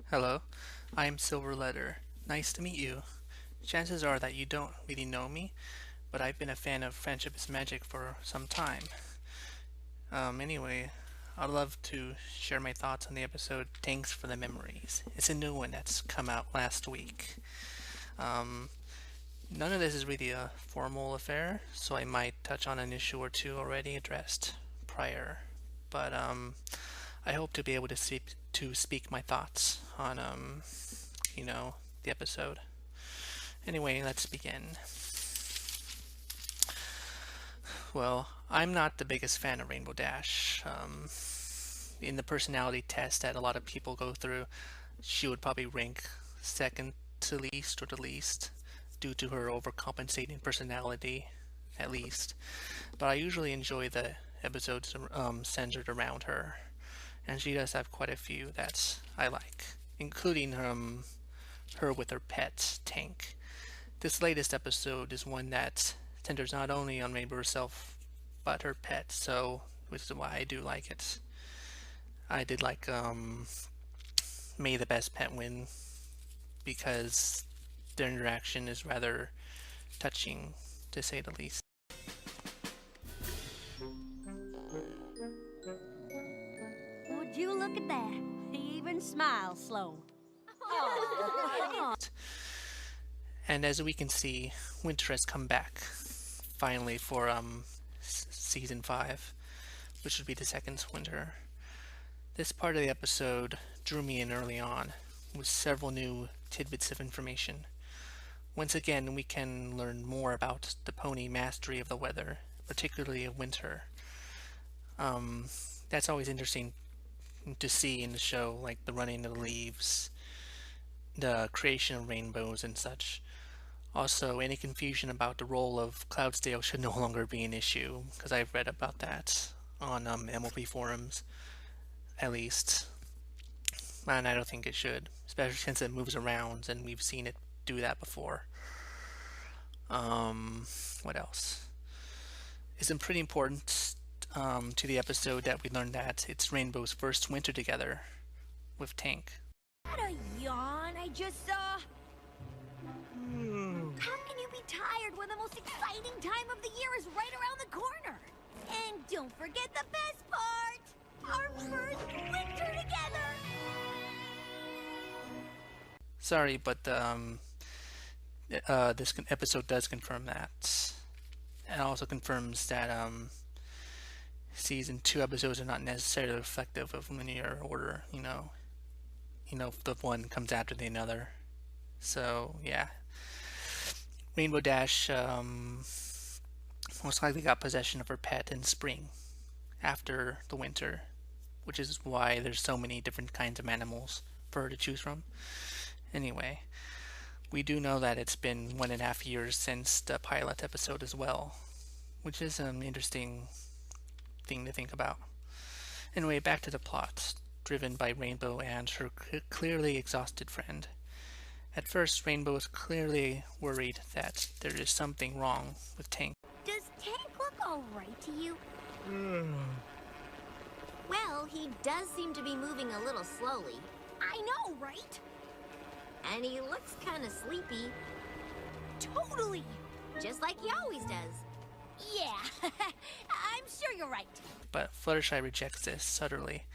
Hello, I'm Silver Letter. Nice to meet you. Chances are that you don't really know me, but I've been a fan of Friendship is Magic for some time. Anyway, I'd love to share my thoughts on the episode Thanks for the Memories. It's a new one that's come out last week. Um, None of this is really a formal affair, so I might touch on an issue or two already addressed prior. But I hope to be able to speak my thoughts on the episode. Anyway, let's begin. Well, I'm not the biggest fan of Rainbow Dash. In the personality test that a lot of people go through, she would probably rank second to least or the least due to her overcompensating personality, at least. But I usually enjoy the episodes centered around her, and she does have quite a few that I like, including her with her pet, Tank. This latest episode is one that centers not only on Rainbow herself, but her pet, so which is why I do like it. I did like May the Best Pet win because their interaction is rather touching, to say the least. Would you look at that? He even smiles slow. And as we can see, winter has come back finally for season 5, which would be the second winter. This part of the episode drew me in early on with several new tidbits of information. Once again, we can learn more about the pony mastery of the weather, particularly of winter. That's always interesting to see in the show, like the running of the leaves, the creation of rainbows and such. Also, any confusion about the role of Cloudsdale should no longer be an issue, because I've read about that on MLB forums, at least. And I don't think it should, especially since it moves around and we've seen it do that before. What else? It's pretty important to the episode that we learned that it's Rainbow's first winter together with Tank. What a yawn I just saw. How can you be tired when the most exciting time of the year is right around the corner? And don't forget the best part! Our first winter together! Sorry, but this episode does confirm that. It also confirms that season 2 episodes are not necessarily reflective of linear order. The one comes after the other. So yeah, Rainbow Dash most likely got possession of her pet in spring, after the winter, which is why there's so many different kinds of animals for her to choose from. Anyway, we do know that it's been 1.5 years since the pilot episode as well, which is an interesting thing to think about. Anyway, back to the plot, driven by Rainbow and her clearly exhausted friend. At first, Rainbow is clearly worried that there is something wrong with Tank. Does Tank look alright to you? Well, he does seem to be moving a little slowly. I know, right? And he looks kind of sleepy. Totally! Just like he always does. Yeah, I'm sure you're right. But Fluttershy rejects this subtly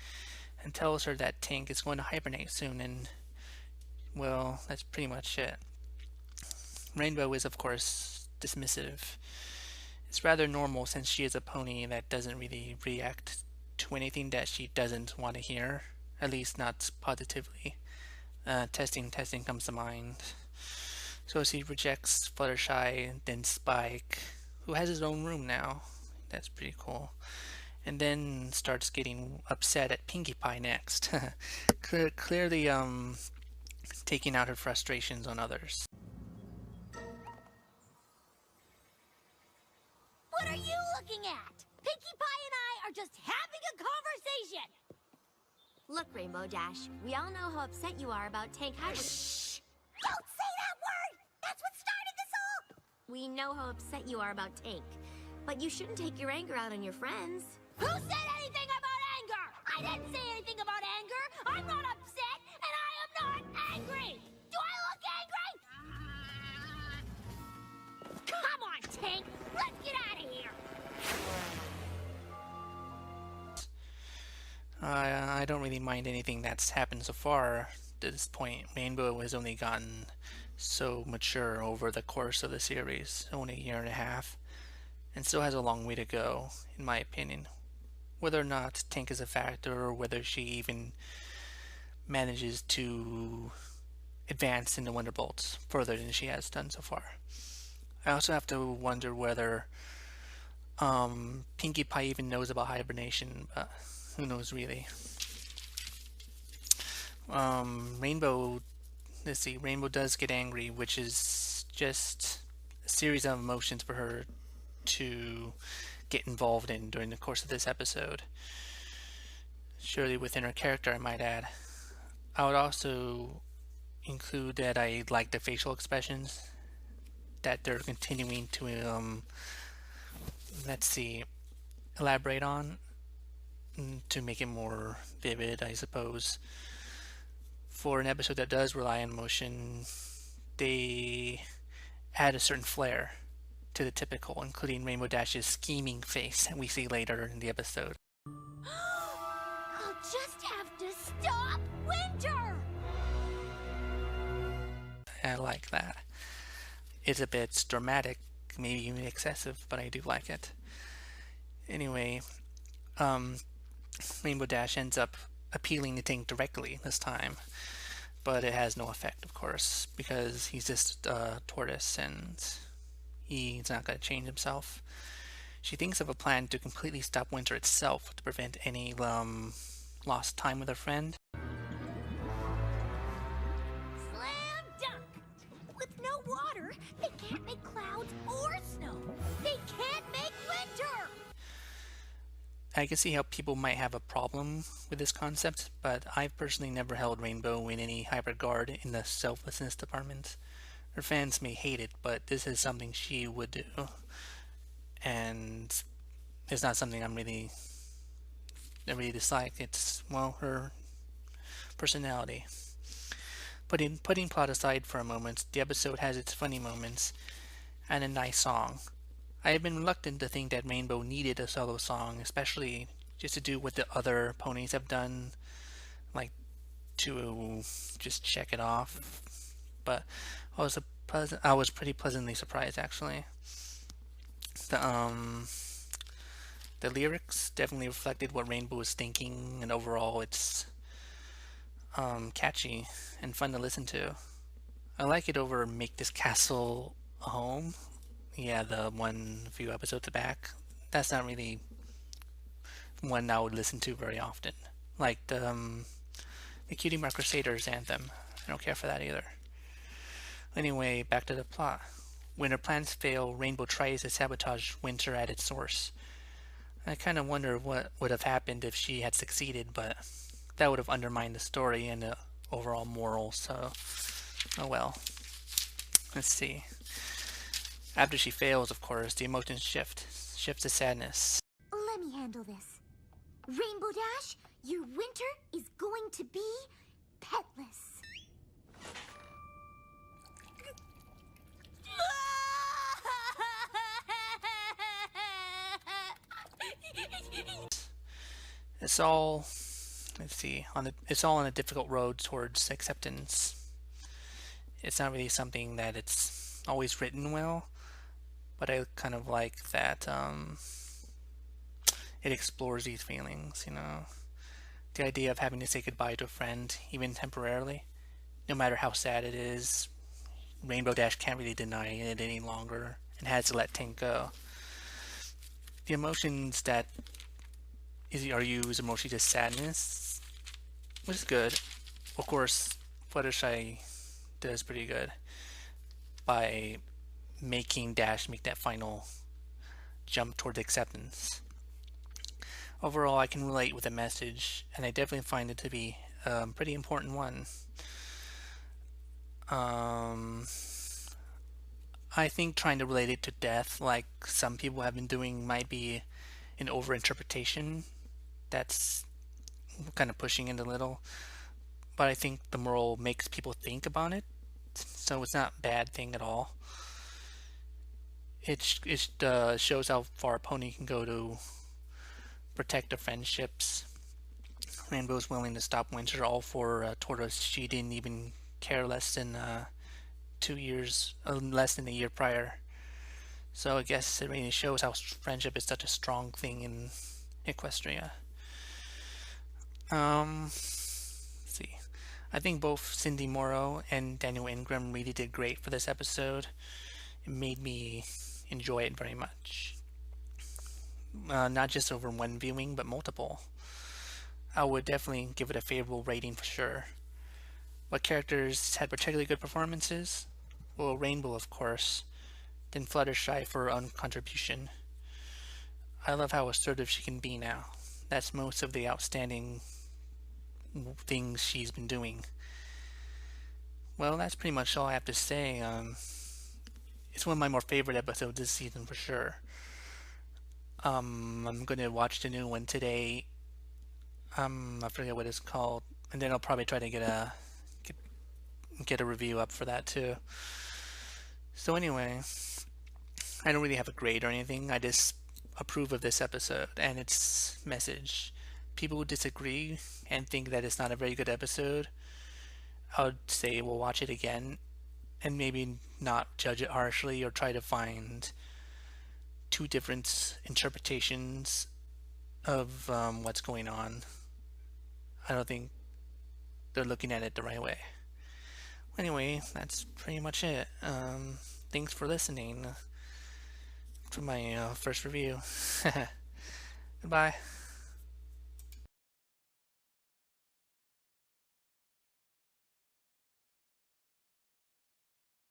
and tells her that Tank is going to hibernate soon, and well, that's pretty much it. Rainbow is, of course, dismissive. It's rather normal since she is a pony that doesn't really react to anything that she doesn't want to hear, at least not positively. Testing comes to mind. So she rejects Fluttershy, then Spike, who has his own room now. That's pretty cool. And then starts getting upset at Pinkie Pie next. Clearly, taking out her frustrations on others. What are you looking at? Pinkie Pie and I are just having a conversation! Look, Rainbow Dash, we all know how upset you are about Tank hibernating. Shh! Don't say that word! That's what started this all! We know how upset you are about Tank, but you shouldn't take your anger out on your friends. Who said anything about anger? I didn't say anything about anger! I'm not upset, and I am not I don't really mind anything that's happened so far to this point. Rainbow has only gotten so mature over the course of the series, only a year and a half, and still has a long way to go, in my opinion. Whether or not Tank is a factor, or whether she even manages to advance in the Wonderbolts further than she has done so far. I also have to wonder whether Pinkie Pie even knows about hibernation, but who knows really. Rainbow, let's see, Rainbow does get angry, which is just a series of emotions for her to get involved in during the course of this episode. Surely within her character, I might add. I would also include that I like the facial expressions that they're continuing to, let's see, elaborate on to make it more vivid, I suppose. For an episode that does rely on emotion, they add a certain flair to the typical, including Rainbow Dash's scheming face that we see later in the episode. I'll just have to stop winter! I like that. It's a bit dramatic, maybe even excessive, but I do like it. Anyway, Rainbow Dash ends up appealing to Tank directly this time, but it has no effect, of course, because he's just a tortoise and he's not going to change himself. She thinks of a plan to completely stop winter itself to prevent any lost time with her friend. Slam dunk! With no water, they can't make clouds or snow. They can't make winter! I can see how people might have a problem with this concept, but I've personally never held Rainbow in any high regard in the selflessness department. Her fans may hate it, but this is something she would do, and it's not something I really dislike. It's, well, her personality. Putting plot aside for a moment, the episode has its funny moments and a nice song. I have been reluctant to think that Rainbow needed a solo song, especially just to do what the other ponies have done, like to just check it off. But I was pretty pleasantly surprised, actually. The lyrics definitely reflected what Rainbow was thinking, and overall it's catchy and fun to listen to. I like it over Make This Castle a Home. Yeah, the one a few episodes back. That's not really one I would listen to very often. Like the Cutie Mark Crusaders anthem. I don't care for that either. Anyway, back to the plot. When her plans fail, Rainbow tries to sabotage Winter at its source. I kind of wonder what would have happened if she had succeeded, but that would have undermined the story and the overall moral, so oh well. Let's see. After she fails, of course, the emotions shifts to sadness. Let me handle this. Rainbow Dash, your winter is going to be petless. It's all, let's see, it's all on a difficult road towards acceptance. It's not really something that it's always written well, but I kind of like that it explores these feelings, you know. The idea of having to say goodbye to a friend, even temporarily, no matter how sad it is, Rainbow Dash can't really deny it any longer and has to let Tank go. The emotions that are used are mostly just sadness, which is good. Of course, Fluttershy does pretty good by making Dash make that final jump towards acceptance. Overall, I can relate with the message, and I definitely find it to be a pretty important one. I think trying to relate it to death, like some people have been doing, might be an overinterpretation. That's kind of pushing it a little. But I think the moral makes people think about it, so it's not a bad thing at all. It shows how far a pony can go to protect their friendships. Rainbow's willing to stop Winter all for Tortoise she didn't even care less than 2 years, less than a year prior. So I guess it really shows how friendship is such a strong thing in Equestria. Let's see. I think both Cindy Morrow and Daniel Ingram really did great for this episode. It made me enjoy it very much. Not just over one viewing, but multiple. I would definitely give it a favorable rating for sure. What characters had particularly good performances? Well, Rainbow, of course, then Fluttershy for her own contribution. I love how assertive she can be now. That's most of the outstanding things she's been doing. Well, that's pretty much all I have to say. It's one of my more favorite episodes this season for sure. I'm gonna watch the new one today. I forget what it's called, and then I'll probably try to get a review up for that too. So anyway, I don't really have a grade or anything. I just approve of this episode and its message. People who disagree and think that it's not a very good episode, I would say we'll watch it again and maybe not judge it harshly or try to find two different interpretations of what's going on. I don't think they're looking at it the right way. Anyway, that's pretty much it. Thanks for listening to my first review. Goodbye.